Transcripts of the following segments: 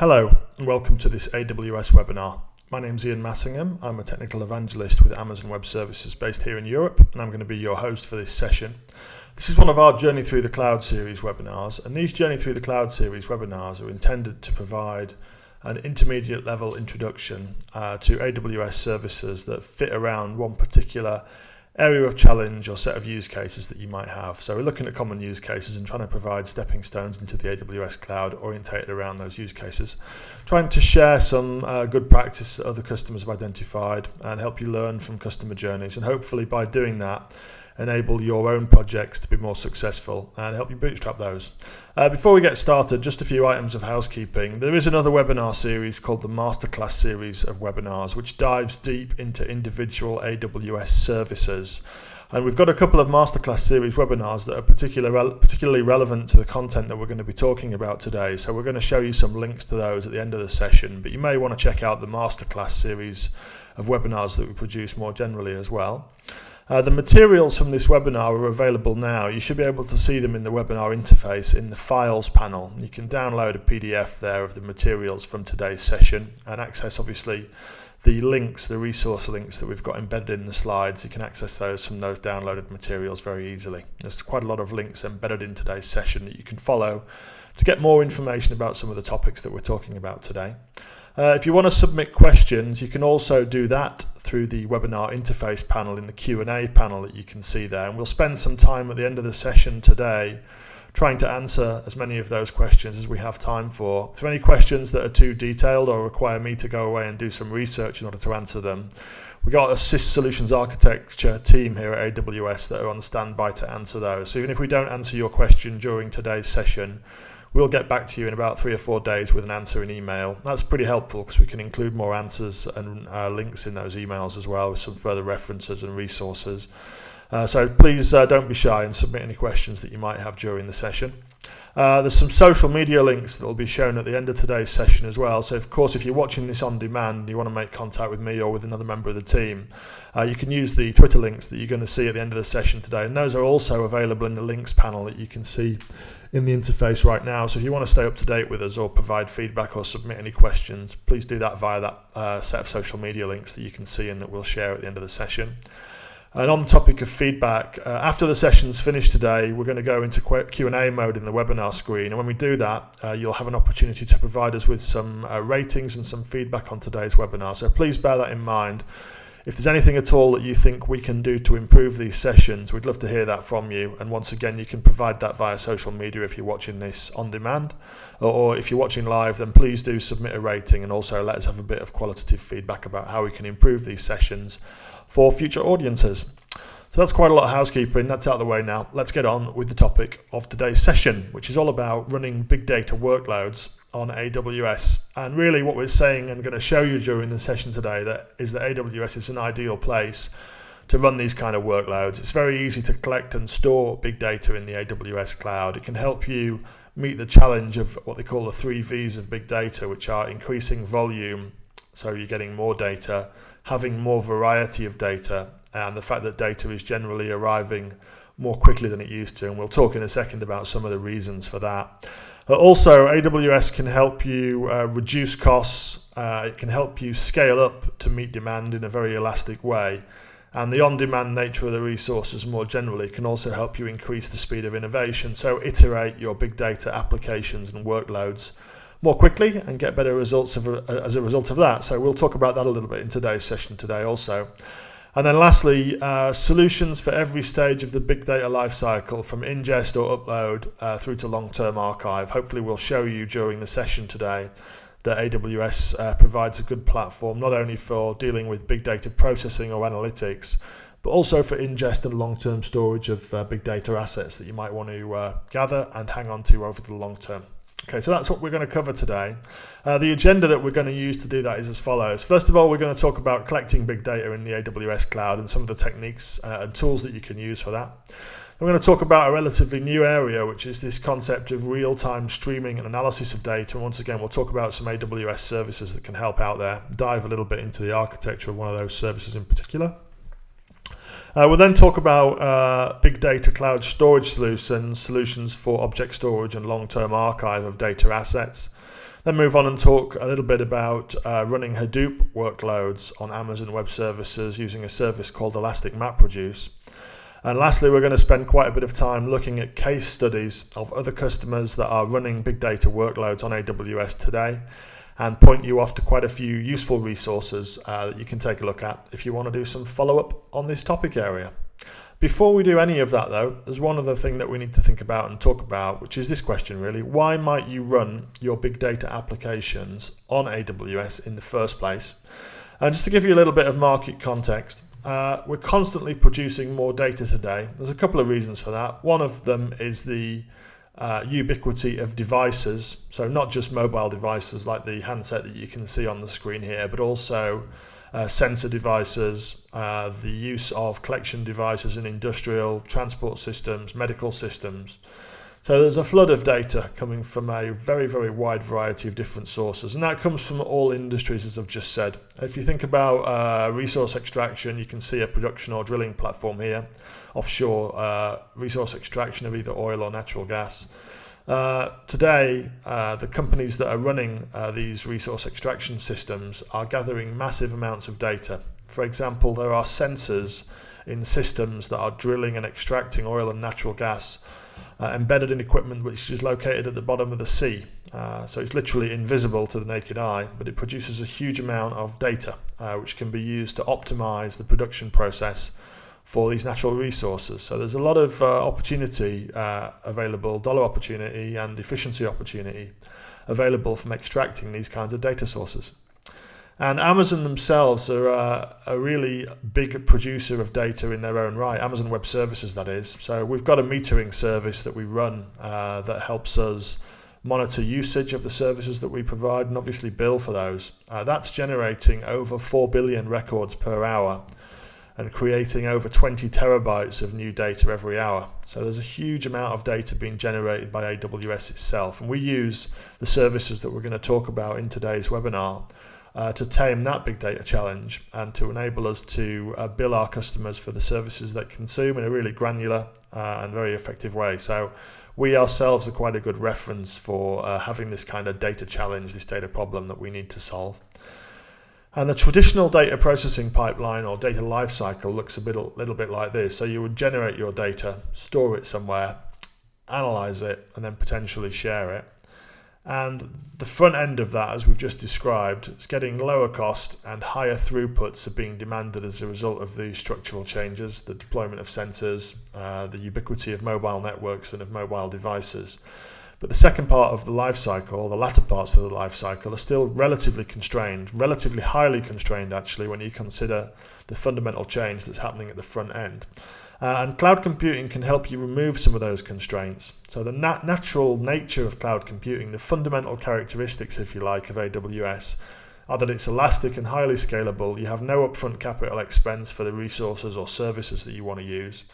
Hello and welcome to this AWS webinar. My name's Ian Massingham. I'm a technical evangelist with Amazon Web Services based here in Europe, and I'm going to be your host for this session. This is one of our Journey Through the Cloud series webinars, and these Journey Through the Cloud series webinars are intended to provide an intermediate level introduction to AWS services that fit around one particular area of challenge or set of use cases that you might have. So we're looking at common use cases and trying to provide stepping stones into the AWS cloud orientated around those use cases, trying to share some good practice that other customers have identified and help you learn from customer journeys, and hopefully by doing that enable your own projects to be more successful and help you bootstrap those. Before we get started, just a few items of housekeeping. There is another webinar series called the Masterclass series of webinars, which dives deep into individual AWS services. And we've got a couple of Masterclass series webinars that are particularly relevant to the content that we're going to be talking about today. So we're going to show you some links to those at the end of the session, but you may want to check out the Masterclass series of webinars that we produce more generally as well. The materials from this webinar are available now. You should be able to see them in the webinar interface in the Files panel. You can download a PDF there of the materials from today's session and access obviously the links, the resource links that we've got embedded in the slides. You can access those from those downloaded materials very easily. There's quite a lot of links embedded in today's session that you can follow to get more information about some of the topics that we're talking about today. If you want to submit questions, you can also do that through the webinar interface panel in the Q&A panel that you can see there. And we'll spend some time at the end of the session today trying to answer as many of those questions as we have time for. If there are any questions that are too detailed or require me to go away and do some research in order to answer them, we've got a solutions architecture team here at AWS that are on standby to answer those. So even if we don't answer your question during today's session, we'll get back to you in about 3 or 4 days with an answer in email. That's pretty helpful because we can include more answers and links in those emails as well with some further references and resources. So please don't be shy and submit any questions that you might have during the session. There's some social media links that will be shown at the end of today's session as well. So of course, if you're watching this on demand and you want to make contact with me or with another member of the team, you can use the Twitter links that you're going to see at the end of the session today. And those are also available in the links panel that you can see in the interface right now. So if you want to stay up to date with us or provide feedback or submit any questions, please do that via that set of social media links that you can see and that we'll share at the end of the session. And on the topic of feedback, after the session's finished today, we're going to go into Q&A mode in the webinar screen. And when we do that, you'll have an opportunity to provide us with some ratings and some feedback on today's webinar. So please bear that in mind. If there's anything at all that you think we can do to improve these sessions, we'd love to hear that from you. And once again, you can provide that via social media if you're watching this on demand. Or if you're watching live, then please do submit a rating and also let us have a bit of qualitative feedback about how we can improve these sessions for future audiences. So that's quite a lot of housekeeping. That's out of the way now. Let's get on with the topic of today's session, which is all about running big data workloads on AWS. And really what we're saying and going to show you during the session today is that AWS is an ideal place to run these kind of workloads. It's very easy to collect and store big data in the AWS cloud. It can help you meet the challenge of what they call the 3 V's of big data, which are increasing volume, so you're getting more data, having more variety of data, and the fact that data is generally arriving more quickly than it used to. And we'll talk in a second about some of the reasons for that. Also, AWS can help you reduce costs. It can help you scale up to meet demand in a very elastic way. And the on-demand nature of the resources more generally can also help you increase the speed of innovation. So iterate your big data applications and workloads more quickly and get better results as a result of that. So we'll talk about that a little bit in today's session today also. And then lastly, solutions for every stage of the big data lifecycle, from ingest or upload through to long-term archive. Hopefully we'll show you during the session today that AWS provides a good platform, not only for dealing with big data processing or analytics, but also for ingest and long-term storage of big data assets that you might want to gather and hang on to over the long term. Okay, so that's what we're going to cover today. The agenda that we're going to use to do that is as follows. First of all, we're going to talk about collecting big data in the AWS cloud and some of the techniques and tools that you can use for that. We're going to talk about a relatively new area, which is this concept of real-time streaming and analysis of data. And once again, we'll talk about some AWS services that can help out there, dive a little bit into the architecture of one of those services in particular. We'll then talk about big data cloud storage solutions for object storage and long-term archive of data assets. Then move on and talk a little bit about running Hadoop workloads on Amazon Web Services using a service called Elastic MapReduce. And lastly, we're going to spend quite a bit of time looking at case studies of other customers that are running big data workloads on AWS today, and point you off to quite a few useful resources that you can take a look at if you want to do some follow-up on this topic area. Before we do any of that though, there's one other thing that we need to think about and talk about, which is this question really: why might you run your big data applications on AWS in the first place? And just to give you a little bit of market context, we're constantly producing more data today. There's a couple of reasons for that. One of them is the ubiquity of devices, so not just mobile devices like the handset that you can see on the screen here, but also sensor devices, the use of collection devices in industrial, transport systems, medical systems. So there's a flood of data coming from a very, very wide variety of different sources, and that comes from all industries, as I've just said. If you think about resource extraction, you can see a production or drilling platform here, offshore resource extraction of either oil or natural gas. Today, the companies that are running these resource extraction systems are gathering massive amounts of data. For example, there are sensors in systems that are drilling and extracting oil and natural gas embedded in equipment which is located at the bottom of the sea. So it's literally invisible to the naked eye, but it produces a huge amount of data which can be used to optimize the production process for these natural resources. So there's a lot of opportunity available, dollar opportunity and efficiency opportunity available from extracting these kinds of data sources. And Amazon themselves are a really big producer of data in their own right, Amazon Web Services that is. So we've got a metering service that we run that helps us monitor usage of the services that we provide and obviously bill for those. That's generating over 4 billion records per hour and creating over 20 terabytes of new data every hour. So there's a huge amount of data being generated by AWS itself. And we use the services that we're going to talk about in today's webinar to tame that big data challenge and to enable us to bill our customers for the services they consume in a really granular and very effective way. So we ourselves are quite a good reference for having this kind of data challenge, this data problem that we need to solve. And the traditional data processing pipeline or data lifecycle looks a little bit like this. So you would generate your data, store it somewhere, analyze it, and then potentially share it. And the front end of that, as we've just described, is getting lower cost and higher throughputs are being demanded as a result of these structural changes, the deployment of sensors, the ubiquity of mobile networks and of mobile devices. But the second part of the life cycle, the latter parts of the life cycle, are still relatively constrained, relatively highly constrained actually, when you consider the fundamental change that's happening at the front end. And cloud computing can help you remove some of those constraints. So the natural nature of cloud computing, the fundamental characteristics, if you like, of AWS are that it's elastic and highly scalable. You have no upfront capital expense for the resources or services that you want to use.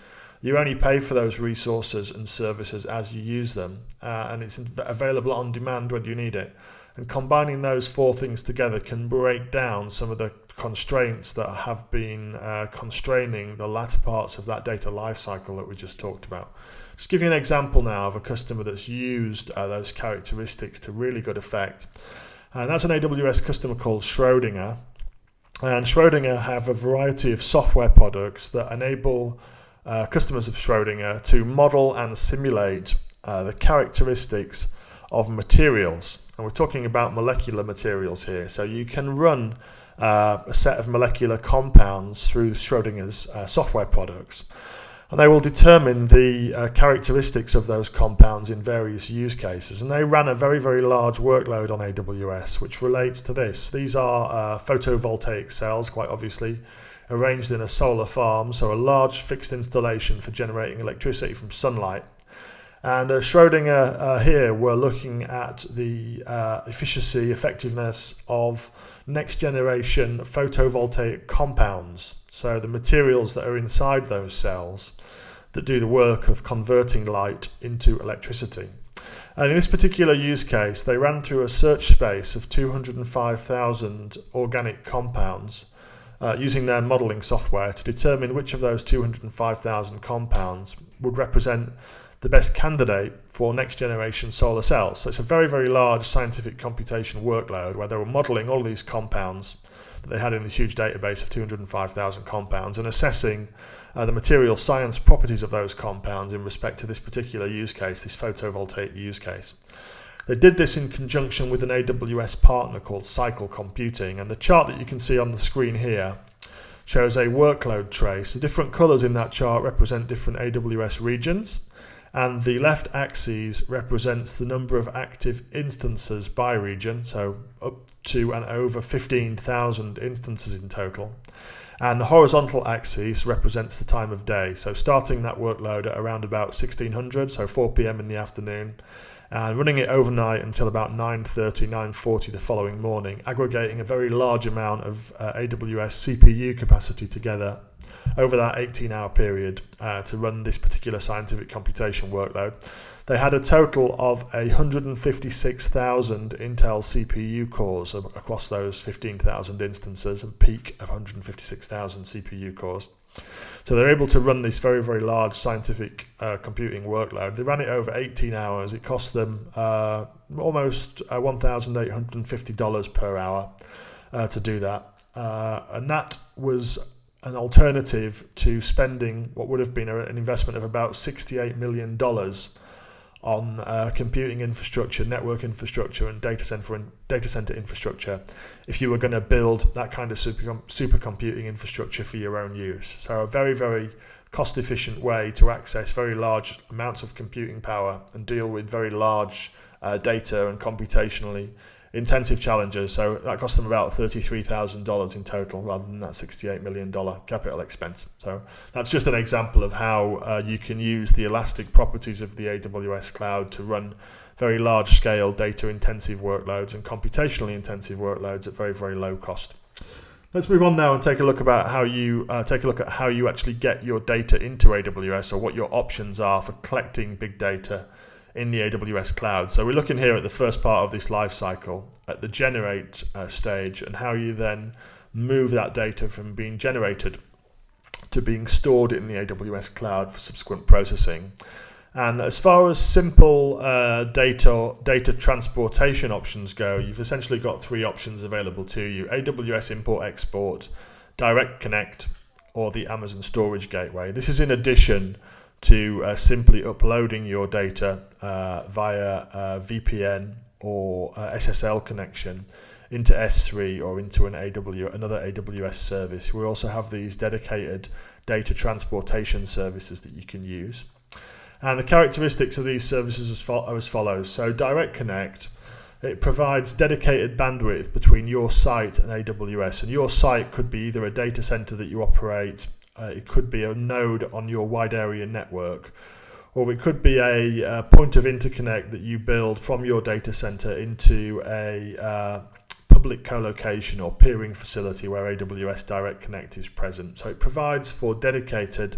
You only pay for those resources and services as you use them, and it's available on demand when you need it. And combining those four things together can break down some of the constraints that have been constraining the latter parts of that data lifecycle that we just talked about. Just give you an example now of a customer that's used those characteristics to really good effect. And that's an AWS customer called Schrödinger. And Schrödinger have a variety of software products that enable customers of Schrödinger to model and simulate the characteristics of materials. And we're talking about molecular materials here. So you can run a set of molecular compounds through Schrödinger's software products. And they will determine the characteristics of those compounds in various use cases. And they ran a very, very large workload on AWS, which relates to this. These are photovoltaic cells, quite obviously, arranged in a solar farm, so a large fixed installation for generating electricity from sunlight. And Schrödinger here were looking at the efficiency, effectiveness of next generation photovoltaic compounds, so the materials that are inside those cells that do the work of converting light into electricity. And in this particular use case, they ran through a search space of 205,000 organic compounds using their modeling software to determine which of those 205,000 compounds would represent the best candidate for next generation solar cells. So it's a very, very large scientific computation workload where they were modeling all these compounds that they had in this huge database of 205,000 compounds and assessing the material science properties of those compounds in respect to this particular use case, this photovoltaic use case. They did this in conjunction with an AWS partner called Cycle Computing, and the chart that you can see on the screen here shows a workload trace. The different colors in that chart represent different AWS regions, and the left axis represents the number of active instances by region, so up to and over 15,000 instances in total. And the horizontal axis represents the time of day, so starting that workload at around about 1600, so 4 p.m. in the afternoon, and running it overnight until about 9:30, 9:40 the following morning, aggregating a very large amount of AWS CPU capacity together over that 18-hour period to run this particular scientific computation workload. They had a total of 156,000 Intel CPU cores across those 15,000 instances, a peak of 156,000 CPU cores. So they're able to run this very, very large scientific computing workload. They ran it over 18 hours. It cost them almost $1,850 per hour to do that. And that was an alternative to spending what would have been an investment of about $68 million on computing infrastructure, network infrastructure, and data center infrastructure if you were going to build that kind of supercomputing infrastructure for your own use. So a very, very cost-efficient way to access very large amounts of computing power and deal with very large data and computationally intensive challenges. So that cost them about $33,000 in total rather than that $68 million capital expense. So that's just an example of how you can use the elastic properties of the AWS cloud to run very large scale data intensive workloads and computationally intensive workloads at very, very low cost. Let's move on now and take a look at how you actually get your data into AWS, or what your options are for collecting big data in the AWS cloud. So we're looking here at the first part of this life cycle, at the generate stage, and how you then move that data from being generated to being stored in the AWS cloud for subsequent processing. And as far as simple data transportation options go, you've essentially got three options available to you: AWS Import Export, Direct Connect, or the Amazon Storage Gateway. This is in addition to simply uploading your data via VPN or SSL connection into S3 or into another AWS service. We also have these dedicated data transportation services that you can use. And the characteristics of these services are as follows. So Direct Connect, it provides dedicated bandwidth between your site and AWS. And your site could be either a data center that you operate, it could be a node on your wide area network, or it could be a point of interconnect that you build from your data center into a public co-location or peering facility where AWS Direct Connect is present. So it provides for dedicated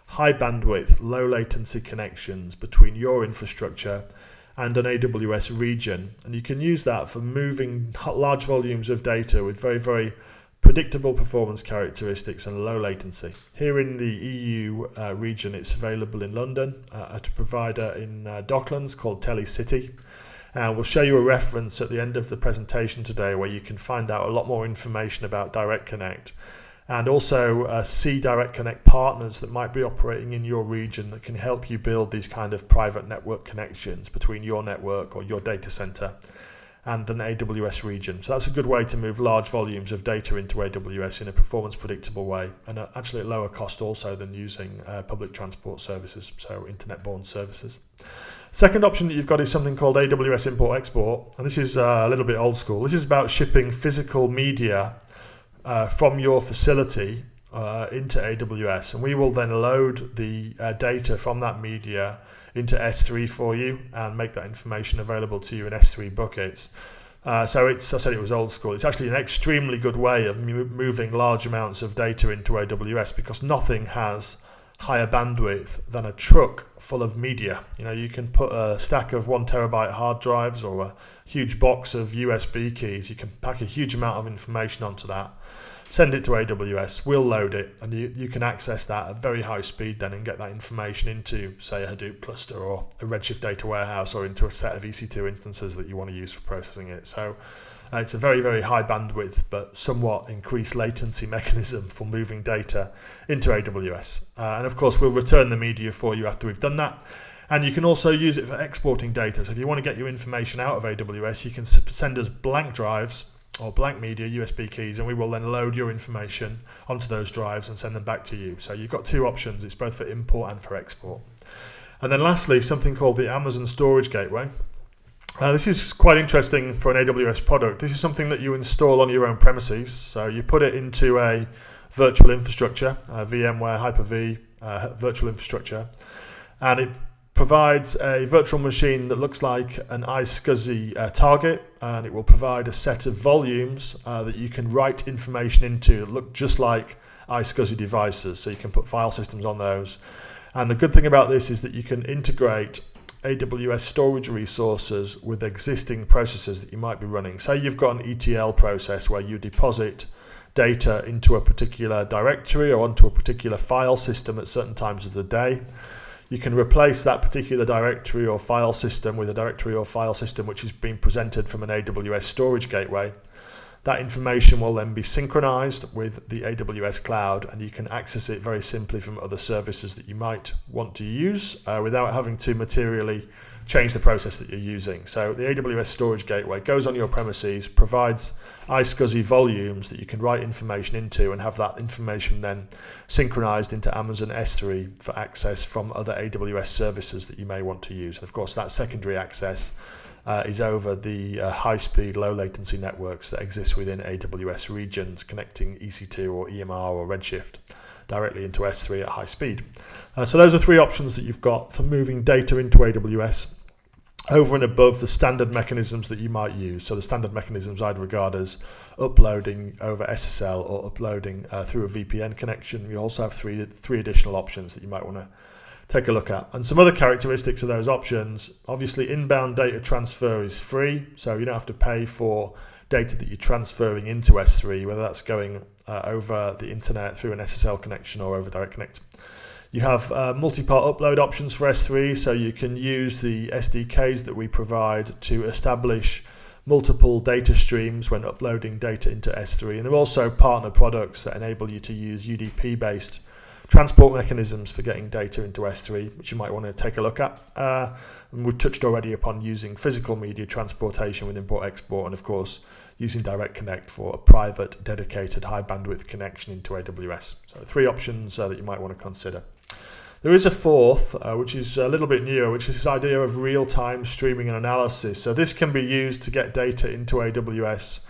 high bandwidth, low latency connections between your infrastructure and an AWS region. And you can use that for moving large volumes of data with very, very predictable performance characteristics and low latency. Here in the EU region, it's available in London at a provider in Docklands called Telecity. And we'll show you a reference at the end of the presentation today where you can find out a lot more information about Direct Connect, and also see Direct Connect partners that might be operating in your region that can help you build these kind of private network connections between your network or your data center and an AWS region. So that's a good way to move large volumes of data into AWS in a performance predictable way, and actually at lower cost also than using public transport services, so internet-borne services. Second option that you've got is something called AWS Import Export, and this is a little bit old school. This is about shipping physical media from your facility into AWS, and we will then load the data from that media into S3 for you and make that information available to you in S3 buckets. So I said it was old school. It's actually an extremely good way of moving large amounts of data into AWS, because nothing has higher bandwidth than a truck full of media. You can put a stack of 1 terabyte hard drives or a huge box of USB keys. You can pack a huge amount of information onto that, send it to AWS, we'll load it, and you can access that at very high speed then and get that information into, say, a Hadoop cluster or a Redshift data warehouse or into a set of EC2 instances that you want to use for processing it. So it's a very, very high bandwidth but somewhat increased latency mechanism for moving data into AWS. And of course, we'll return the media for you after we've done that. And you can also use it for exporting data. So if you want to get your information out of AWS, you can send us blank drives or blank media, USB keys, and we will then load your information onto those drives and send them back to you. So you've got two options. It's both for import and for export. And then lastly, something called the Amazon Storage Gateway. This is quite interesting for an AWS product. This is something that you install on your own premises. So you put it into a virtual infrastructure, VMware, Hyper-V virtual infrastructure, and it provides a virtual machine that looks like an iSCSI target, and it will provide a set of volumes that you can write information into that look just like iSCSI devices. So you can put file systems on those. And the good thing about this is that you can integrate AWS storage resources with existing processes that you might be running. Say you've got an ETL process where you deposit data into a particular directory or onto a particular file system at certain times of the day. You can replace that particular directory or file system with a directory or file system which has been presented from an AWS storage gateway. That information will then be synchronized with the AWS cloud, and you can access it very simply from other services that you might want to use without having to materially change the process that you're using. So the AWS Storage Gateway goes on your premises, provides iSCSI volumes that you can write information into and have that information then synchronized into Amazon S3 for access from other AWS services that you may want to use. And of course, that secondary access is over the high-speed, low-latency networks that exist within AWS regions connecting EC2 or EMR or Redshift directly into S3 at high speed. So those are three options that you've got for moving data into AWS over and above the standard mechanisms that you might use. So the standard mechanisms I'd regard as uploading over SSL or uploading through a VPN connection. We also have three additional options that you might want to take a look at. And some other characteristics of those options: obviously inbound data transfer is free, so you don't have to pay for data that you're transferring into S3, whether that's going over the internet through an SSL connection or over Direct Connect. You have multi-part upload options for S3, so you can use the SDKs that we provide to establish multiple data streams when uploading data into S3. And there are also partner products that enable you to use UDP-based transport mechanisms for getting data into S3, which you might want to take a look at. And we've touched already upon using physical media transportation with import-export, and of course using Direct Connect for a private, dedicated, high bandwidth connection into AWS. So three options that you might want to consider. There is a fourth, which is a little bit newer, which is this idea of real-time streaming and analysis. So this can be used to get data into AWS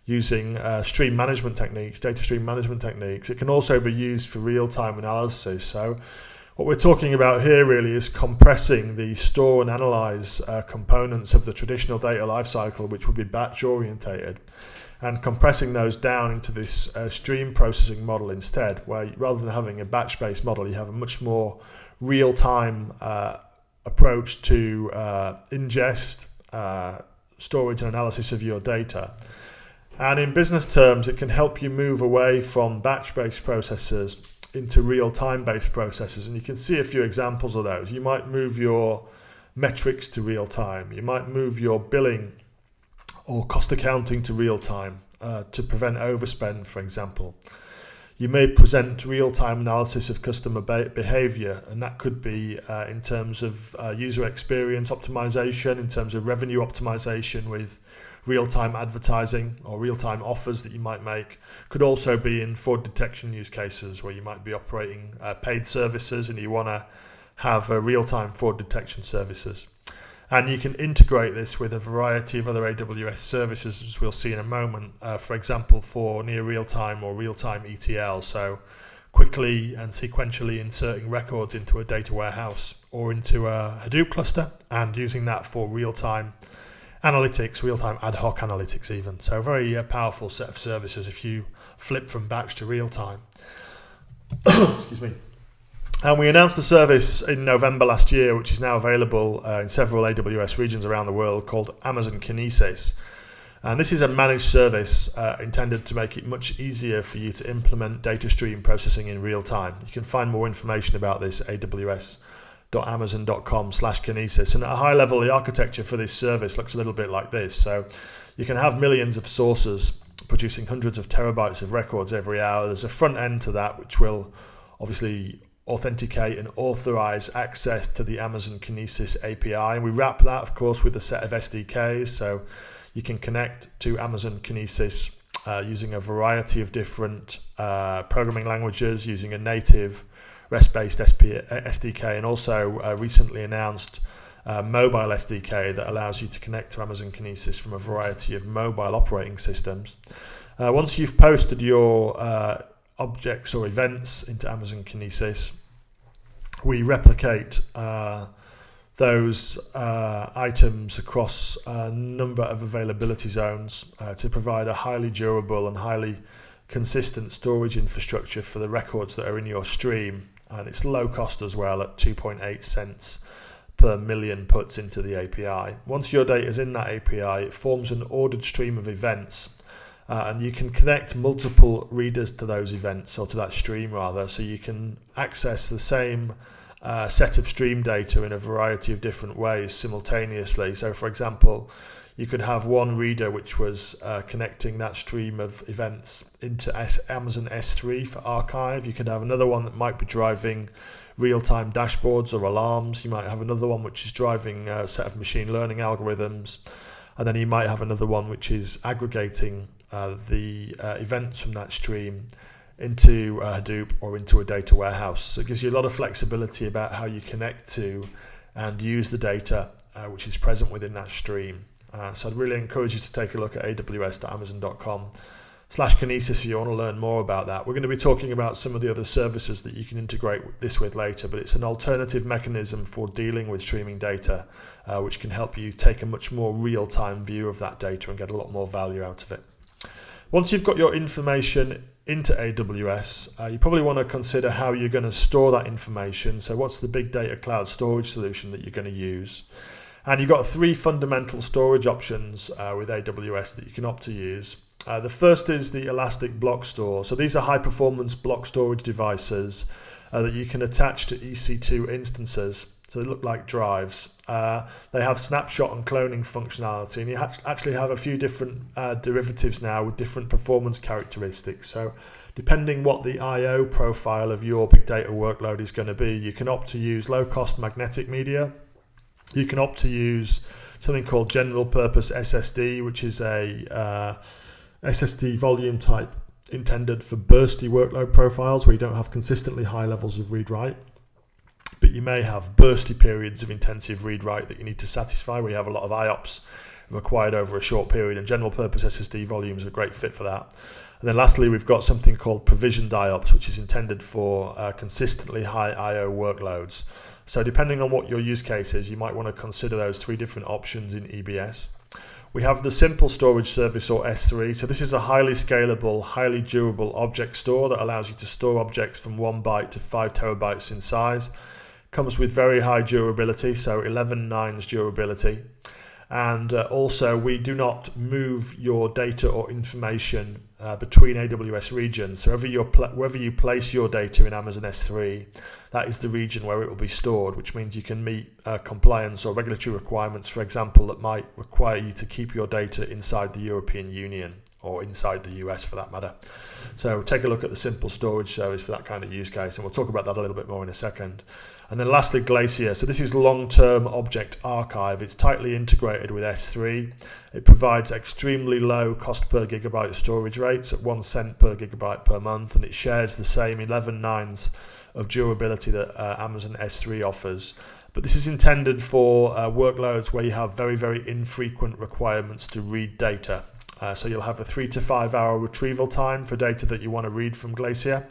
using stream management techniques, data stream management techniques. It can also be used for real-time analysis. So what we're talking about here really is compressing the store and analyze components of the traditional data lifecycle, which would be batch orientated, and compressing those down into this stream processing model instead, where rather than having a batch-based model, you have a much more real-time approach to ingest, storage and analysis of your data. And in business terms, it can help you move away from batch-based processes into real-time-based processes. And you can see a few examples of those. You might move your metrics to real-time. You might move your billing or cost accounting to real-time to prevent overspend, for example. You may present real-time analysis of customer behavior, and that could be in terms of user experience optimization, in terms of revenue optimization with real-time advertising or real-time offers that you might make. Could also be in fraud detection use cases where you might be operating paid services and you want to have real-time fraud detection services. And you can integrate this with a variety of other AWS services, as we'll see in a moment, for example, for near real-time or real-time ETL, so quickly and sequentially inserting records into a data warehouse or into a Hadoop cluster and using that for real-time analytics, real-time ad hoc analytics even. So a very powerful set of services if you flip from batch to real-time. Excuse me. And we announced a service in November last year, which is now available in several AWS regions around the world, called Amazon Kinesis. And this is a managed service intended to make it much easier for you to implement data stream processing in real time. You can find more information about this at aws.amazon.com/Kinesis. And at a high level, the architecture for this service looks a little bit like this. So you can have millions of sources producing hundreds of terabytes of records every hour. There's a front end to that, which will obviously authenticate and authorize access to the Amazon Kinesis API. And we wrap that, of course, with a set of SDKs. So you can connect to Amazon Kinesis using a variety of different programming languages, using a native REST-based SDK, and also recently announced mobile SDK that allows you to connect to Amazon Kinesis from a variety of mobile operating systems. Once you've posted your objects or events into Amazon Kinesis, we replicate those items across a number of availability zones to provide a highly durable and highly consistent storage infrastructure for the records that are in your stream. And it's low cost as well at 2.8 cents per million puts into the API. Once your data is in that API, it forms an ordered stream of events. And you can connect multiple readers to those events, or to that stream rather, so you can access the same set of stream data in a variety of different ways simultaneously. So for example, you could have one reader which was connecting that stream of events into Amazon S3 for archive. You could have another one that might be driving real-time dashboards or alarms. You might have another one which is driving a set of machine learning algorithms. And then you might have another one which is aggregating the events from that stream into Hadoop or into a data warehouse. So it gives you a lot of flexibility about how you connect to and use the data which is present within that stream. So I'd really encourage you to take a look at aws.amazon.com/Kinesis if you want to learn more about that. We're going to be talking about some of the other services that you can integrate this with later, but it's an alternative mechanism for dealing with streaming data, which can help you take a much more real-time view of that data and get a lot more value out of it. Once you've got your information into AWS, you probably want to consider how you're going to store that information. So what's the big data cloud storage solution that you're going to use? And you've got three fundamental storage options with AWS that you can opt to use. The first is the Elastic Block Store. So these are high-performance block storage devices that you can attach to EC2 instances. So they look like drives. They have snapshot and cloning functionality, and you actually have a few different derivatives now with different performance characteristics. So depending what the I/O profile of your big data workload is going to be, you can opt to use low-cost magnetic media. You can opt to use something called general purpose SSD, which is a SSD volume type intended for bursty workload profiles where you don't have consistently high levels of read-write. But you may have bursty periods of intensive read-write that you need to satisfy, where you have a lot of IOPS required over a short period, and general purpose SSD volumes are a great fit for that. And then lastly, we've got something called provisioned IOPS, which is intended for consistently high I/O workloads. So depending on what your use case is, you might want to consider those three different options in EBS. We have the Simple Storage Service, or S3. So this is a highly scalable, highly durable object store that allows you to store objects from 1 byte to 5 terabytes in size. Comes with very high durability, so 11 nines durability. And also, we do not move your data or information between AWS regions. So wherever you place your data in Amazon S3, that is the region where it will be stored, which means you can meet compliance or regulatory requirements, for example, that might require you to keep your data inside the European Union or inside the US for that matter. So take a look at the Simple Storage Service for that kind of use case, and we'll talk about that a little bit more in a second. And then lastly, Glacier. So this is long-term object archive. It's tightly integrated with S3. It provides extremely low cost per gigabyte storage rates at 1 cent per gigabyte per month, and it shares the same 11 nines of durability that Amazon S3 offers. But this is intended for workloads where you have very, very infrequent requirements to read data. So you'll have a 3 to 5 hour retrieval time for data that you want to read from Glacier.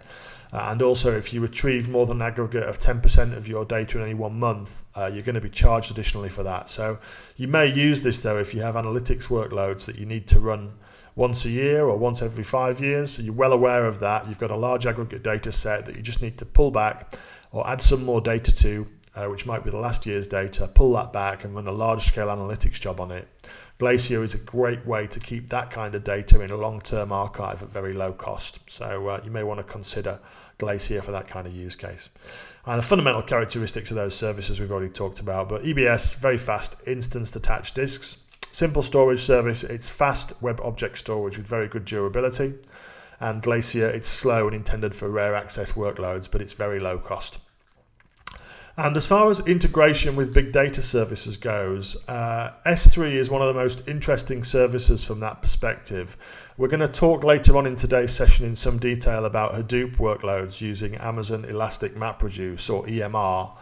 And also, if you retrieve more than an aggregate of 10% of your data in any 1 month, you're going to be charged additionally for that. So you may use this, though, if you have analytics workloads that you need to run once a year or once every 5 years. So you're well aware of that. You've got a large aggregate data set that you just need to pull back or add some more data to, which might be the last year's data, pull that back and run a large-scale analytics job on it. Glacier is a great way to keep that kind of data in a long-term archive at very low cost. So you may want to consider Glacier for that kind of use case. And the fundamental characteristics of those services we've already talked about, but EBS, very fast instance attached disks. Simple storage service, it's fast web object storage with very good durability. And Glacier, it's slow and intended for rare access workloads, but it's very low cost. And as far as integration with big data services goes, S3 is one of the most interesting services from that perspective. We're going to talk later on in today's session in some detail about Hadoop workloads using Amazon Elastic MapReduce or EMR.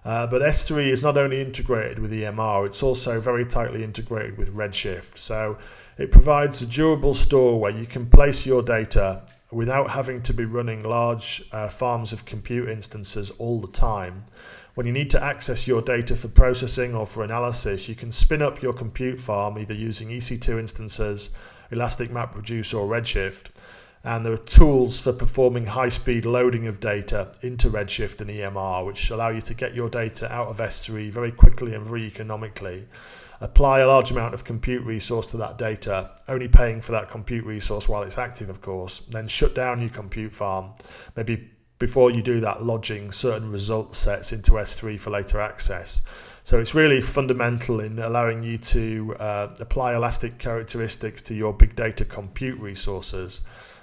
But S3 is not only integrated with EMR, it's also very tightly integrated with Redshift. So it provides a durable store where you can place your data without having to be running large farms of compute instances all the time. When you need to access your data for processing or for analysis, you can spin up your compute farm either using EC2 instances, Elastic MapReduce or Redshift. And there are tools for performing high-speed loading of data into Redshift and EMR, which allow you to get your data out of S3 very quickly and very economically. Apply a large amount of compute resource to that data, only paying for that compute resource while it's active, of course. Then shut down your compute farm. Maybe before you do that, lodging certain result sets into S3 for later access. So it's really fundamental in allowing you to apply elastic characteristics to your big data compute resources.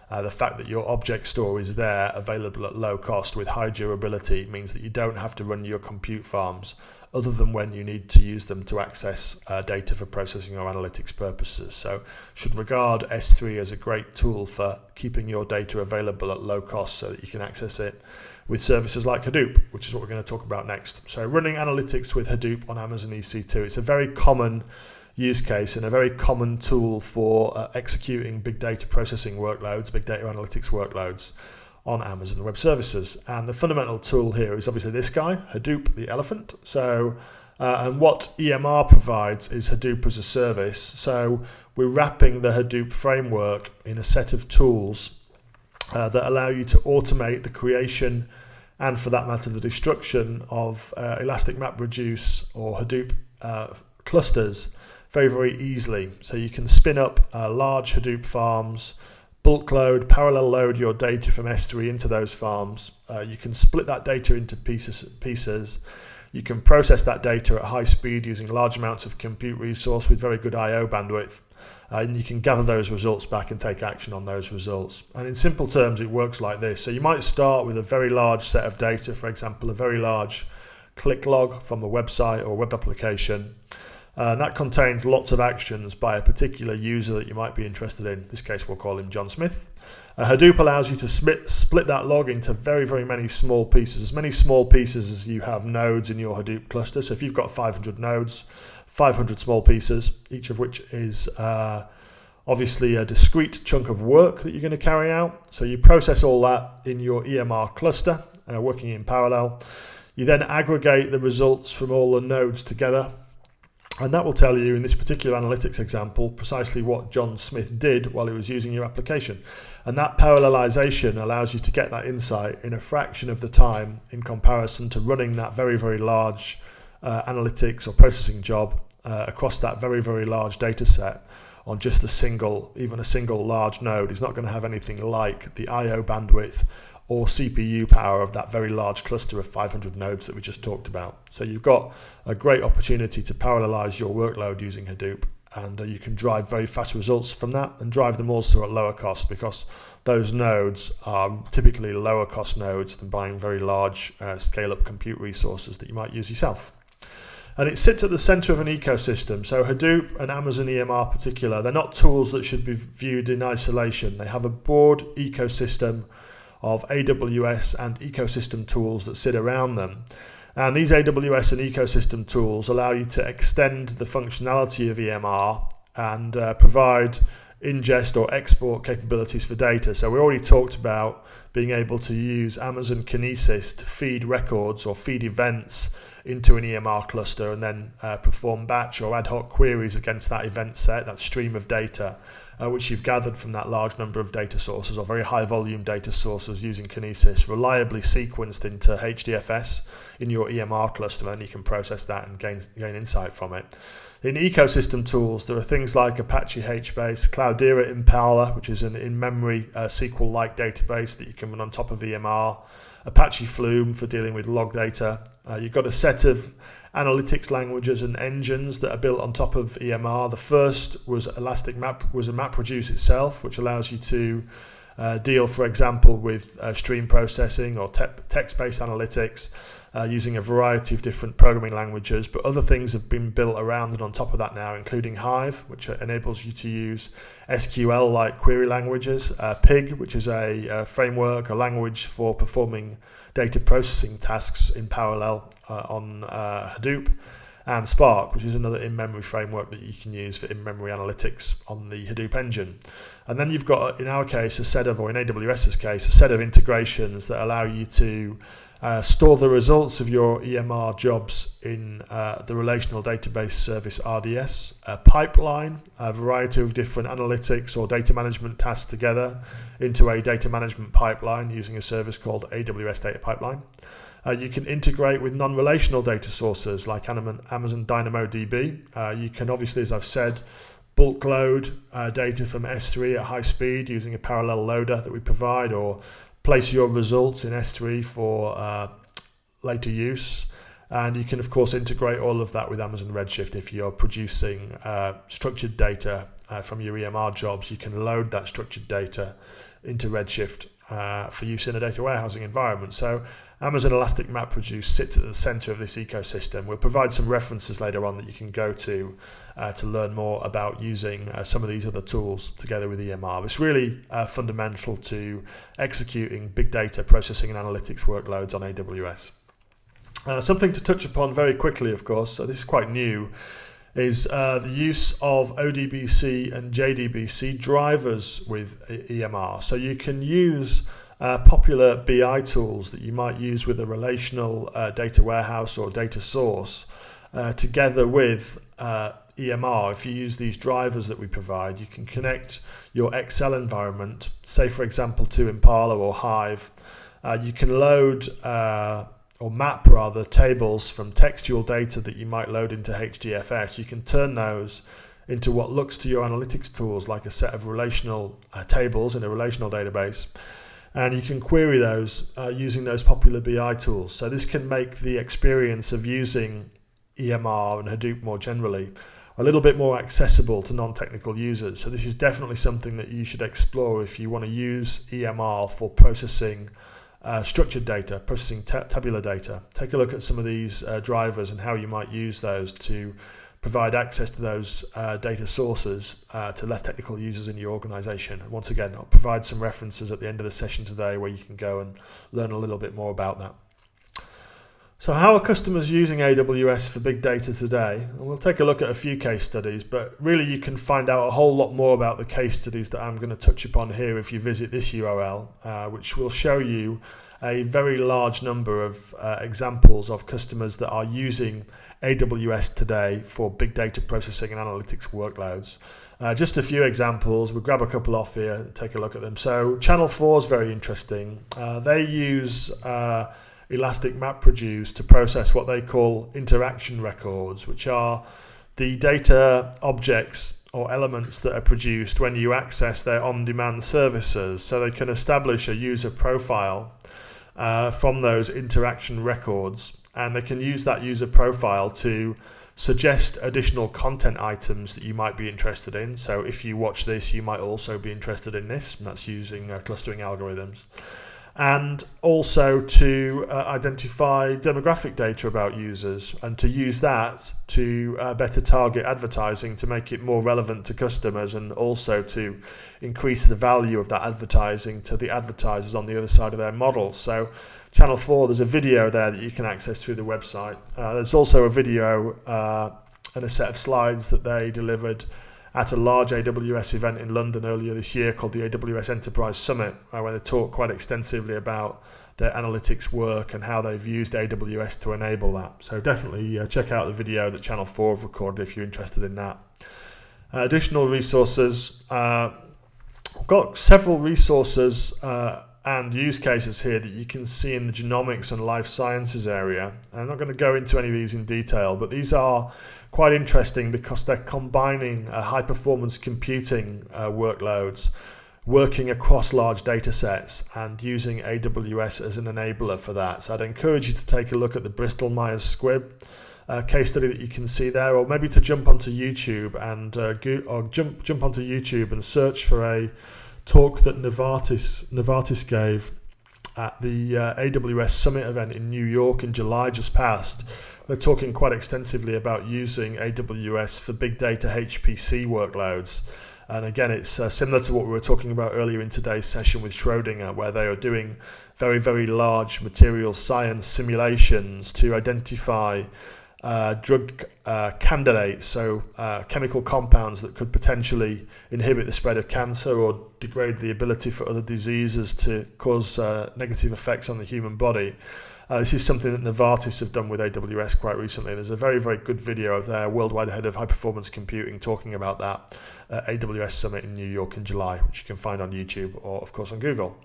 The fact that your object store is there, available at low cost with high durability, means that you don't have to run your compute farms other than when you need to use them to access data for processing or analytics purposes. So should regard S3 as a great tool for keeping your data available at low cost so that you can access it with services like Hadoop, which is what we're going to talk about next. So running analytics with Hadoop on Amazon EC2, it's a very common use case and a very common tool for executing big data processing workloads, big data analytics workloads on Amazon Web Services. And the fundamental tool here is obviously this guy, Hadoop the elephant. So, and what EMR provides is Hadoop as a service. So we're wrapping the Hadoop framework in a set of tools that allow you to automate the creation and, for that matter, the destruction of Elastic MapReduce or Hadoop clusters very, very easily. So you can spin up large Hadoop farms, bulk load, parallel load your data from S3 into those farms. You can split that data into pieces. You can process that data at high speed using large amounts of compute resource with very good I/O bandwidth. And you can gather those results back and take action on those results. And in simple terms, it works like this. So you might start with a very large set of data, for example, a very large click log from a website or web application. And that contains lots of actions by a particular user that you might be interested in. In this case, we'll call him John Smith. Hadoop allows you to split that log into very, very many small pieces, as many small pieces as you have nodes in your Hadoop cluster. So if you've got 500 nodes, 500 small pieces, each of which is obviously a discrete chunk of work that you're going to carry out. So you process all that in your EMR cluster, working in parallel. You then aggregate the results from all the nodes together. And that will tell you, in this particular analytics example, precisely what John Smith did while he was using your application. And that parallelization allows you to get that insight in a fraction of the time in comparison to running that very, very large analytics or processing job across that very, very large data set on just even a single large node. Is not going to have anything like the I/O bandwidth or CPU power of that very large cluster of 500 nodes that we just talked about. So you've got a great opportunity to parallelize your workload using Hadoop, and you can drive very fast results from that and drive them also at lower cost, because those nodes are typically lower cost nodes than buying very large scale-up compute resources that you might use yourself. And it sits at the center of an ecosystem. So Hadoop and Amazon EMR in particular, they're not tools that should be viewed in isolation. They have a broad ecosystem of AWS and ecosystem tools that sit around them. And these AWS and ecosystem tools allow you to extend the functionality of EMR and provide ingest or export capabilities for data. So we already talked about being able to use Amazon Kinesis to feed records or feed events into an EMR cluster and then perform batch or ad hoc queries against that event set, that stream of data, which you've gathered from that large number of data sources or very high volume data sources using Kinesis, reliably sequenced into HDFS in your EMR cluster, and you can process that and gain insight from it. In ecosystem tools, there are things like Apache HBase, Cloudera Impala, which is an in-memory SQL-like database that you can run on top of EMR, Apache Flume for dealing with log data. You've got a set of analytics languages and engines that are built on top of EMR. The first was MapReduce itself, which allows you to deal, for example, with stream processing or text-based analytics using a variety of different programming languages. But other things have been built around and on top of that now, including Hive, which enables you to use SQL-like query languages, Pig, which is a framework, a language for performing data processing tasks in parallel on Hadoop, and Spark, which is another in-memory framework that you can use for in-memory analytics on the Hadoop engine. And then you've got, in our case, in AWS's case, a set of integrations that allow you to store the results of your EMR jobs in the relational database service RDS, a pipeline, a variety of different analytics or data management tasks together into a data management pipeline using a service called AWS Data Pipeline. You can integrate with non-relational data sources like Amazon DynamoDB. You can obviously, as I've said, bulk load data from S3 at high speed using a parallel loader that we provide, or place your results in S3 for later use. And you can, of course, integrate all of that with Amazon Redshift. If you're producing structured data from your EMR jobs, you can load that structured data into Redshift for use in a data warehousing environment. So Amazon Elastic MapReduce sits at the center of this ecosystem. We'll provide some references later on that you can go to learn more about using some of these other tools together with EMR. It's really fundamental to executing big data processing and analytics workloads on AWS. Something to touch upon very quickly, of course, so this is quite new, is the use of ODBC and JDBC drivers with EMR. So you can use popular BI tools that you might use with a relational data warehouse or data source together with EMR. If you use these drivers that we provide, you can connect your Excel environment, say for example to Impala or Hive. You can load or map rather tables from textual data that you might load into HDFS. You can turn those into what looks to your analytics tools like a set of relational tables in a relational database. And you can query those using those popular BI tools. So this can make the experience of using EMR and Hadoop more generally a little bit more accessible to non-technical users. So this is definitely something that you should explore if you want to use EMR for processing structured data, processing tabular data. Take a look at some of these drivers and how you might use those to provide access to those data sources to less technical users in your organization. And once again, I'll provide some references at the end of the session today where you can go and learn a little bit more about that. So how are customers using AWS for big data today? And we'll take a look at a few case studies, but really you can find out a whole lot more about the case studies that I'm going to touch upon here if you visit this URL, which will show you a very large number of examples of customers that are using AWS today for big data processing and analytics workloads. Just a few examples. We'll grab a couple off here and take a look at them. So Channel 4 is very interesting. They use Elastic MapReduce to process what they call interaction records, which are the data objects or elements that are produced when you access their on-demand services. So they can establish a user profile from those interaction records, and they can use that user profile to suggest additional content items that you might be interested in. So if you watch this, you might also be interested in this, and that's using clustering algorithms. And also to identify demographic data about users and to use that to better target advertising to make it more relevant to customers, and also to increase the value of that advertising to the advertisers on the other side of their model. So Channel 4, there's a video there that you can access through the website. There's also a video and a set of slides that they delivered at a large AWS event in London earlier this year called the AWS Enterprise Summit, where they talk quite extensively about their analytics work and how they've used AWS to enable that. So definitely check out the video that Channel 4 have recorded if you're interested in that. Additional resources. We've got several resources and use cases here that you can see in the genomics and life sciences area. I'm not going to go into any of these in detail, but these are quite interesting because they're combining high performance computing workloads, working across large data sets and using AWS as an enabler for that. So I'd encourage you to take a look at the Bristol-Myers Squibb case study that you can see there, or maybe to jump onto YouTube and jump onto YouTube and search for a talk that Novartis gave at the AWS Summit event in New York in July just past. They're talking quite extensively about using AWS for big data HPC workloads. And again, it's similar to what we were talking about earlier in today's session with Schrödinger, where they are doing very, very large material science simulations to identify drug candidates, so chemical compounds that could potentially inhibit the spread of cancer or degrade the ability for other diseases to cause negative effects on the human body. This is something that Novartis have done with AWS quite recently. There's a very, very good video of their worldwide head of high-performance computing talking about that at AWS Summit in New York in July, which you can find on YouTube or, of course, on Google.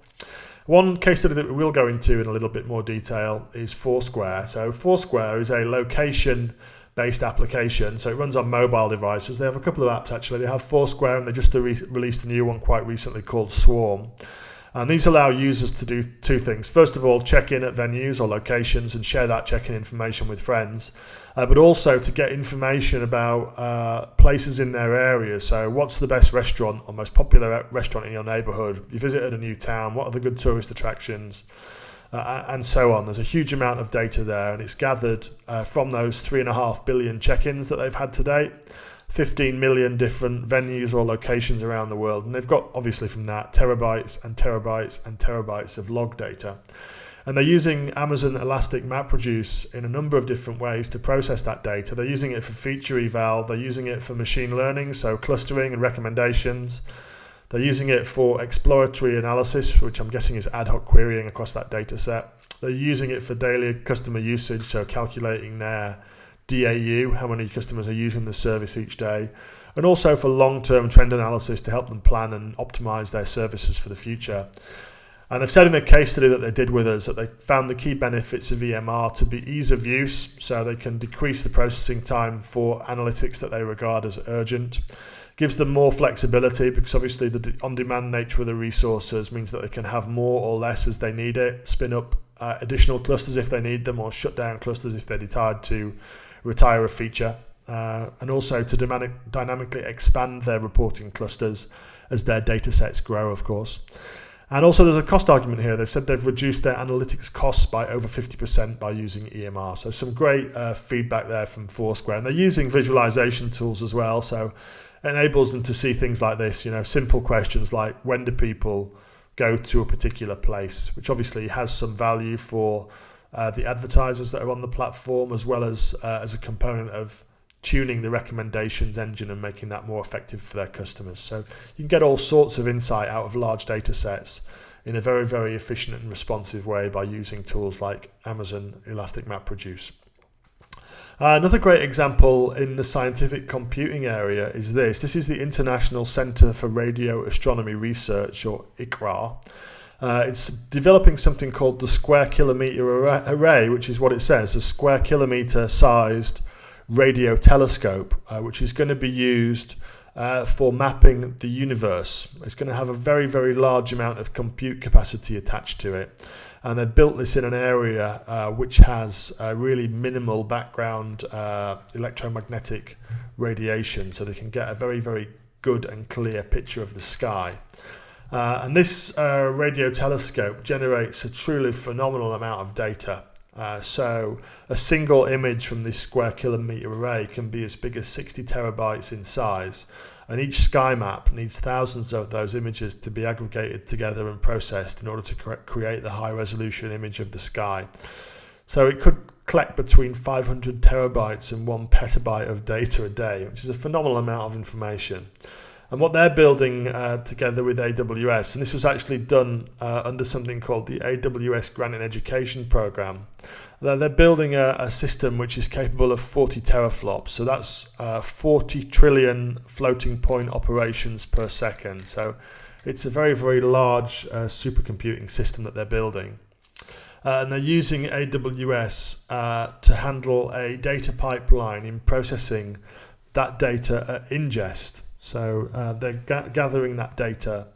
One case study that we will go into in a little bit more detail is Foursquare. So Foursquare is a location-based application, so it runs on mobile devices. They have a couple of apps, actually. They have Foursquare, and they just released a new one quite recently called Swarm. And these allow users to do two things. First of all, check in at venues or locations and share that check-in information with friends, but also to get information about places in their area. So what's the best restaurant or most popular restaurant in your neighborhood? You visited a new town, what are the good tourist attractions? And so on. There's a huge amount of data there, and it's gathered from those 3.5 billion check-ins that they've had to date. 15 million different venues or locations around the world, and they've got, obviously from that, terabytes and terabytes and terabytes of log data. And they're using Amazon Elastic MapReduce in a number of different ways to process that data. They're using it for feature eval, they're using it for machine learning, so clustering and recommendations. They're using it for exploratory analysis, which I'm guessing is ad hoc querying across that data set. They're using it for daily customer usage, so calculating their DAU, how many customers are using the service each day, and also for long-term trend analysis to help them plan and optimize their services for the future. And they've said in the case study that they did with us that they found the key benefits of EMR to be ease of use, so they can decrease the processing time for analytics that they regard as urgent. Gives them more flexibility because obviously the on-demand nature of the resources means that they can have more or less as they need it, spin up additional clusters if they need them, or shut down clusters if they decide to retire a feature, and also to dynamically expand their reporting clusters as their data sets grow, of course. And also there's a cost argument here. They've said they've reduced their analytics costs by over 50% by using EMR. So some great feedback there from Foursquare. And they're using visualization tools as well. So it enables them to see things like this, simple questions like when do people go to a particular place, which obviously has some value for the advertisers that are on the platform, as well as a component of tuning the recommendations engine and making that more effective for their customers. So you can get all sorts of insight out of large data sets in a very, very efficient and responsive way by using tools like Amazon Elastic MapReduce. Another great example in the scientific computing area is this. This is the International Centre for Radio Astronomy Research, or ICRAR. It's developing something called the square kilometer array, which is what it says, a square kilometer sized radio telescope, which is going to be used for mapping the universe. It's going to have a very, very large amount of compute capacity attached to it. And they've built this in an area which has really minimal background electromagnetic radiation, so they can get a very, very good and clear picture of the sky. And this radio telescope generates a truly phenomenal amount of data. So a single image from this square kilometer array can be as big as 60 terabytes in size, and each sky map needs thousands of those images to be aggregated together and processed in order to create the high resolution image of the sky. So it could collect between 500 terabytes and 1 petabyte of data a day, which is a phenomenal amount of information. And what they're building together with AWS, and this was actually done under something called the AWS Grant and Education Program. They're building a system which is capable of 40 teraflops, so that's 40 trillion floating point operations per second. So it's a very, very large supercomputing system that they're building. And they're using AWS to handle a data pipeline in processing that data at ingest. So they're gathering that data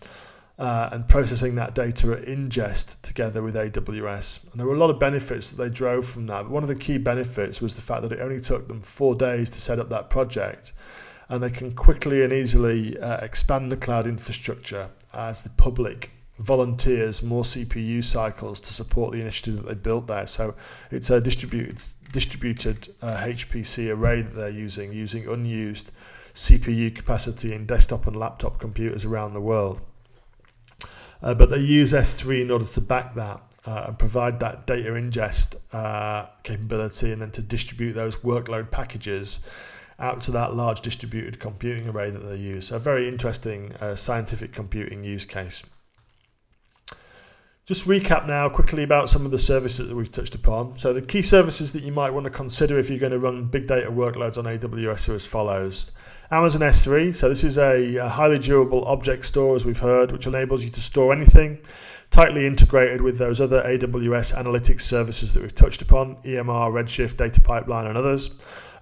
and processing that data at ingest together with AWS. And there were a lot of benefits that they drove from that. But one of the key benefits was the fact that it only took them 4 days to set up that project. And they can quickly and easily expand the cloud infrastructure as the public volunteers more CPU cycles to support the initiative that they built there. So it's a distributed HPC array that they're using unused CPU capacity in desktop and laptop computers around the world. But they use S3 in order to back that and provide that data ingest capability, and then to distribute those workload packages out to that large distributed computing array that they use. So a very interesting scientific computing use case. Just recap now quickly about some of the services that we've touched upon. So the key services that you might want to consider if you're going to run big data workloads on AWS are as follows. Amazon S3, so this is a highly durable object store, as we've heard, which enables you to store anything, tightly integrated with those other AWS analytics services that we've touched upon, EMR, Redshift, Data Pipeline and others,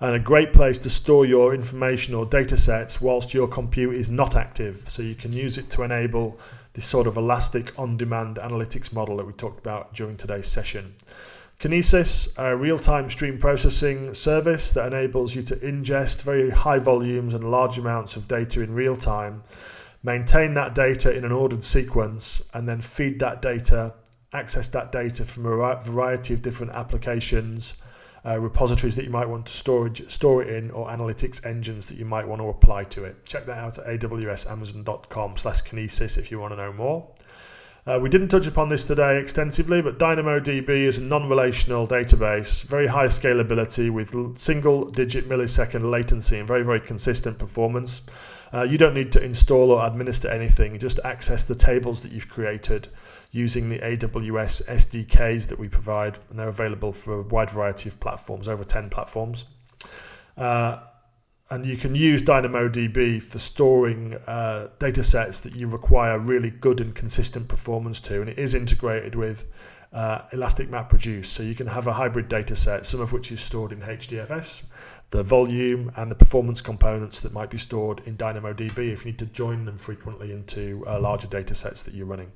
and a great place to store your information or data sets whilst your compute is not active, so you can use it to enable this sort of elastic on-demand analytics model that we talked about during today's session. Kinesis, a real-time stream processing service that enables you to ingest very high volumes and large amounts of data in real time, maintain that data in an ordered sequence, and then feed that data, access that data from a variety of different applications, repositories that you might want to store it in, or analytics engines that you might want to apply to it. Check that out at awsamazon.com/Kinesis if you want to know more. We didn't touch upon this today extensively, but DynamoDB is a non-relational database, very high scalability with single-digit millisecond latency and very, very consistent performance. You don't need to install or administer anything. You just access the tables that you've created using the AWS SDKs that we provide, and they're available for a wide variety of platforms, over 10 platforms. And you can use DynamoDB for storing data sets that you require really good and consistent performance to, and it is integrated with elastic MapReduce, so you can have a hybrid data set, some of which is stored in HDFS, the volume and the performance components that might be stored in DynamoDB if you need to join them frequently into larger data sets that you're running.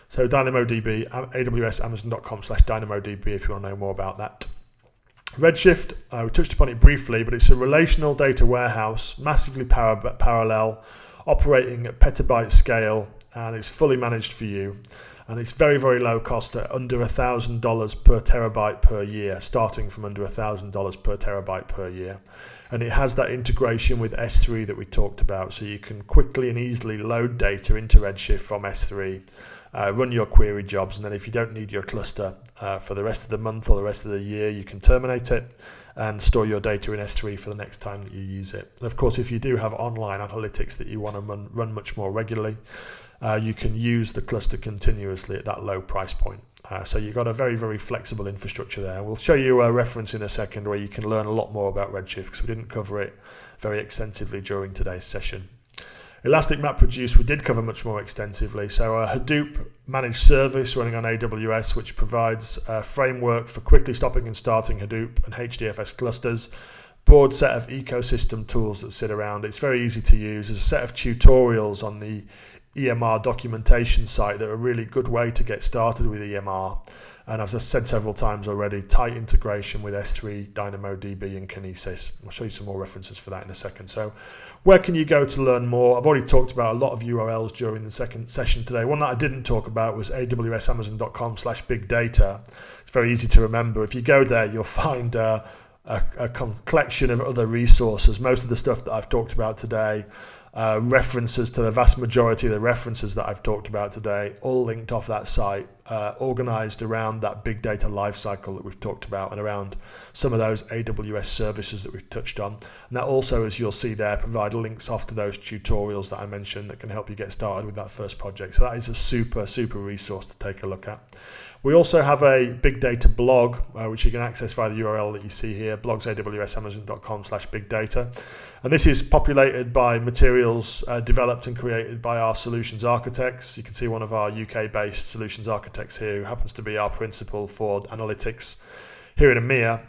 So DynamoDB, awsamazon.com/DynamoDB if you want to know more about that. Redshift, we touched upon it briefly, but it's a relational data warehouse, massively parallel, operating at petabyte scale, and it's fully managed for you. And it's very, very low cost at under $1,000 per terabyte per year, starting from under $1,000 per terabyte per year. And it has that integration with S3 that we talked about, so you can quickly and easily load data into Redshift from S3, run your query jobs, and then if you don't need your cluster for the rest of the month or the rest of the year, you can terminate it and store your data in S3 for the next time that you use it. And of course, if you do have online analytics that you want to run much more regularly, you can use the cluster continuously at that low price point. So you've got a very, very flexible infrastructure there. We'll show you a reference in a second where you can learn a lot more about Redshift, because we didn't cover it very extensively during today's session. Elastic MapReduce we did cover much more extensively. So a Hadoop managed service running on AWS, which provides a framework for quickly stopping and starting Hadoop and HDFS clusters. Broad set of ecosystem tools that sit around. It's very easy to use. There's a set of tutorials on the EMR documentation site that are a really good way to get started with EMR. And as I've said several times already, tight integration with S3, DynamoDB and Kinesis. I'll show you some more references for that in a second. So where can you go to learn more? I've already talked about a lot of URLs during the second session today. One that I didn't talk about was awsamazon.com/bigdata. It's very easy to remember. If you go there, you'll find a collection of other resources. Most of the stuff that I've talked about today, references to the vast majority of the references that I've talked about today, all linked off that site. organized around that big data lifecycle that we've talked about and around some of those AWS services that we've touched on. And that also, as you'll see there, provide links off to those tutorials that I mentioned that can help you get started with that first project. So that is a super resource to take a look at. We also have a big data blog, which you can access via the URL that you see here, blogs.awsamazon.com/bigdata. And this is populated by materials developed and created by our solutions architects. You can see one of our UK-based solutions architects here, who happens to be our principal for analytics here in EMEA.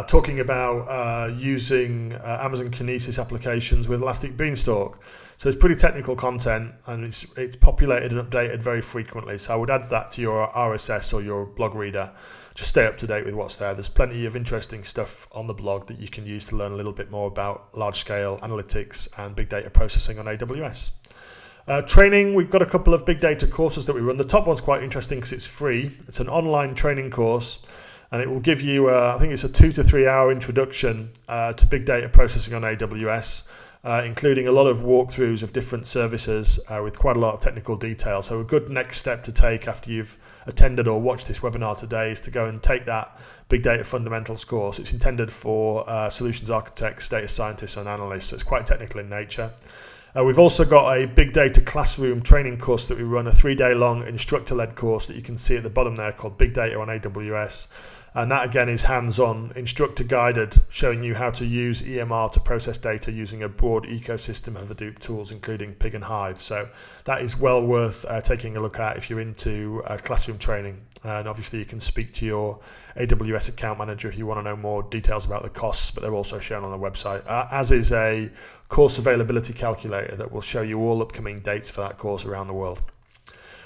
Talking about using Amazon Kinesis applications with Elastic Beanstalk. So it's pretty technical content, and it's populated and updated very frequently. So I would add that to your RSS or your blog reader. Just stay up to date with what's there. There's plenty of interesting stuff on the blog that you can use to learn a little bit more about large-scale analytics and big data processing on AWS. Training, we've got a couple of big data courses that we run. The top one's quite interesting because it's free. It's an online training course, and it will give you, I think it's a 2 to 3 hour introduction to big data processing on AWS, including a lot of walkthroughs of different services with quite a lot of technical detail. So a good next step to take after you've attended or watched this webinar today is to go and take that Big Data Fundamentals course. It's intended for solutions architects, data scientists and analysts. So it's quite technical in nature. We've also got a big data classroom training course that we run, a 3-day long instructor-led course that you can see at the bottom there called Big Data on AWS. And that again is hands-on, instructor-guided, showing you how to use EMR to process data using a broad ecosystem of Hadoop tools, including Pig and Hive. So that is well worth taking a look at if you're into classroom training. And obviously you can speak to your AWS account manager if you want to know more details about the costs, but they're also shown on the website, as is a course availability calculator that will show you all upcoming dates for that course around the world.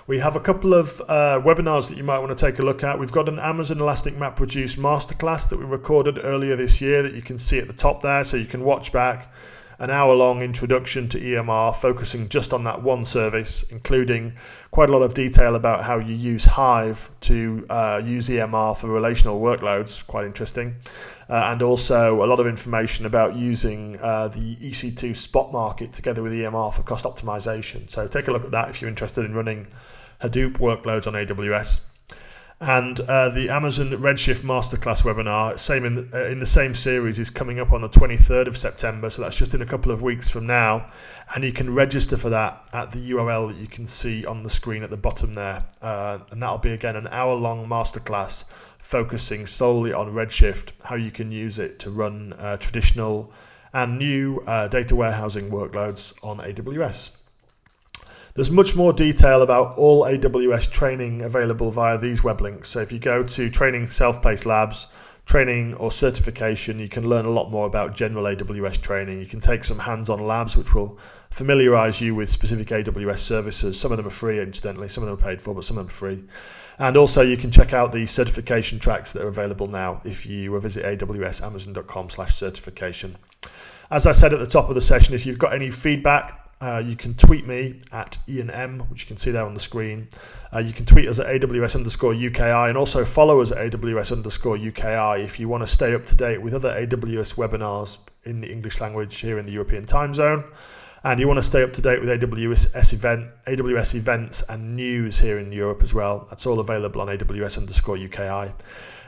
We have a couple of webinars that you might want to take a look at. We've got an Amazon Elastic MapReduce masterclass that we recorded earlier this year that you can see at the top there, so you can watch back an hour-long introduction to EMR focusing just on that one service, including quite a lot of detail about how you use Hive to use EMR for relational workloads, quite interesting, and also a lot of information about using the EC2 spot market together with EMR for cost optimization. So take a look at that if you're interested in running Hadoop workloads on AWS. And the Amazon Redshift Masterclass webinar, same in the same series, is coming up on the 23rd of September. So that's just in a couple of weeks from now. And you can register for that at the URL that you can see on the screen at the bottom there. And that'll be, again, an hour-long masterclass focusing solely on Redshift, how you can use it to run traditional and new data warehousing workloads on AWS. There's much more detail about all AWS training available via these web links. So if you go to Training Self-Paced Labs, training or certification, you can learn a lot more about general AWS training. You can take some hands-on labs which will familiarize you with specific AWS services. Some of them are free, incidentally. Some of them are paid for, but some of them are free. And also you can check out the certification tracks that are available now if you visit awsamazon.com/certification. As I said at the top of the session, if you've got any feedback, you can tweet me at Ian M, which you can see there on the screen. You can tweet us at AWS_UKI and also follow us at AWS_UKI if you want to stay up to date with other AWS webinars in the English language here in the European time zone. And you want to stay up to date with AWS events and news here in Europe as well. That's all available on AWS_UKI.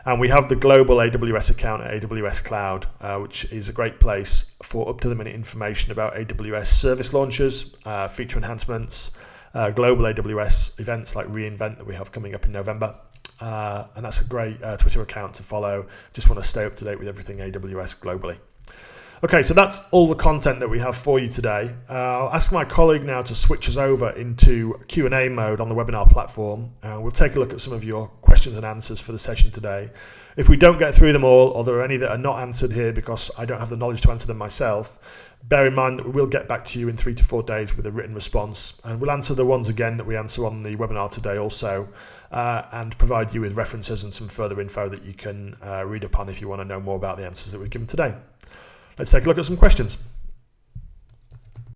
And we have the global AWS account at AWS Cloud, which is a great place for up-to-the-minute information about AWS service launches, feature enhancements, global AWS events like reInvent that we have coming up in November. And that's a great Twitter account to follow. Just want to stay up to date with everything AWS globally. Okay, so that's all the content that we have for you today. I'll ask my colleague now to switch us over into Q&A mode on the webinar platform. We'll take a look at some of your questions and answers for the session today. If we don't get through them all, or there are any that are not answered here because I don't have the knowledge to answer them myself, bear in mind that we will get back to you in 3 to 4 days with a written response. And we'll answer the ones again that we answer on the webinar today also, and provide you with references and some further info that you can read upon if you want to know more about the answers that we've given today. Let's take a look at some questions.